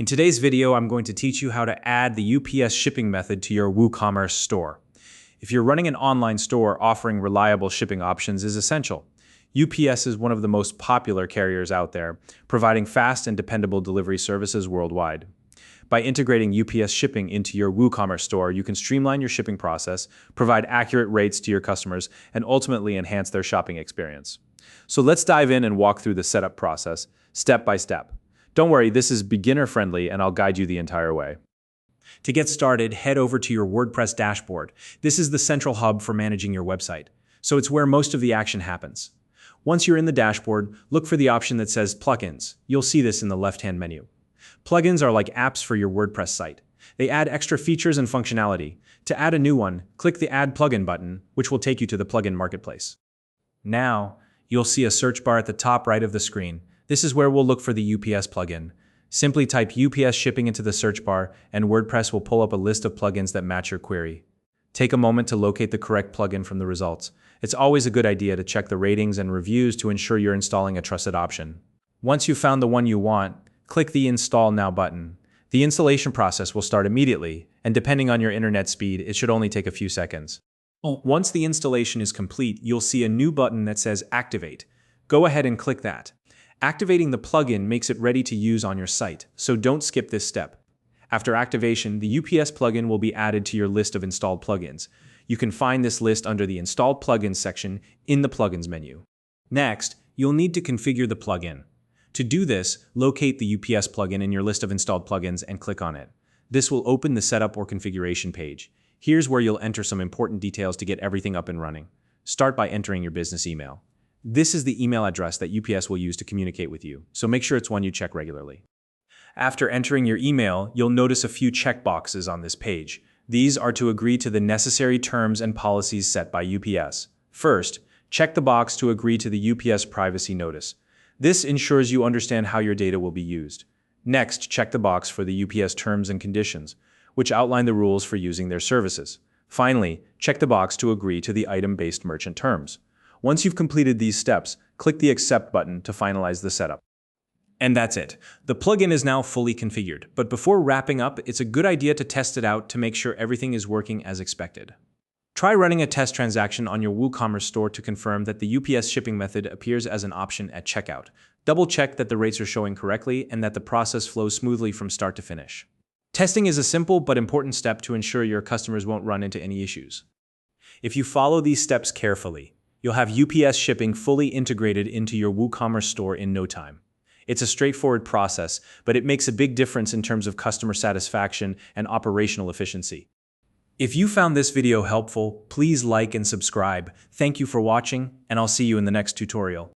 In today's video, I'm going to teach you how to add the UPS shipping method to your WooCommerce store. If you're running an online store, offering reliable shipping options is essential. UPS is one of the most popular carriers out there, providing fast and dependable delivery services worldwide. By integrating UPS shipping into your WooCommerce store, you can streamline your shipping process, provide accurate rates to your customers, and ultimately enhance their shopping experience. So let's dive in and walk through the setup process, step by step. Don't worry, this is beginner-friendly and I'll guide you the entire way. To get started, head over to your WordPress dashboard. This is the central hub for managing your website, so it's where most of the action happens. Once you're in the dashboard, look for the option that says Plugins. You'll see this in the left-hand menu. Plugins are like apps for your WordPress site. They add extra features and functionality. To add a new one, click the Add Plugin button, which will take you to the plugin marketplace. Now, you'll see a search bar at the top right of the screen. This is where we'll look for the UPS plugin. Simply type UPS shipping into the search bar, and WordPress will pull up a list of plugins that match your query. Take a moment to locate the correct plugin from the results. It's always a good idea to check the ratings and reviews to ensure you're installing a trusted option. Once you've found the one you want, click the Install Now button. The installation process will start immediately, and depending on your internet speed, it should only take a few seconds. Once the installation is complete, you'll see a new button that says Activate. Go ahead and click that. Activating the plugin makes it ready to use on your site, so don't skip this step. After activation, the UPS plugin will be added to your list of installed plugins. You can find this list under the Installed Plugins section in the Plugins menu. Next, you'll need to configure the plugin. To do this, locate the UPS plugin in your list of installed plugins and click on it. This will open the Setup or Configuration page. Here's where you'll enter some important details to get everything up and running. Start by entering your business email. This is the email address that UPS will use to communicate with you, so make sure it's one you check regularly. After entering your email, you'll notice a few checkboxes on this page. These are to agree to the necessary terms and policies set by UPS. First, check the box to agree to the UPS privacy notice. This ensures you understand how your data will be used. Next, check the box for the UPS terms and conditions, which outline the rules for using their services. Finally, check the box to agree to the item-based merchant terms. Once you've completed these steps, click the Accept button to finalize the setup. And that's it. The plugin is now fully configured, but before wrapping up, it's a good idea to test it out to make sure everything is working as expected. Try running a test transaction on your WooCommerce store to confirm that the UPS shipping method appears as an option at checkout. Double check that the rates are showing correctly and that the process flows smoothly from start to finish. Testing is a simple but important step to ensure your customers won't run into any issues. If you follow these steps carefully, you'll have UPS shipping fully integrated into your WooCommerce store in no time. It's a straightforward process, but it makes a big difference in terms of customer satisfaction and operational efficiency. If you found this video helpful, please like and subscribe. Thank you for watching, and I'll see you in the next tutorial.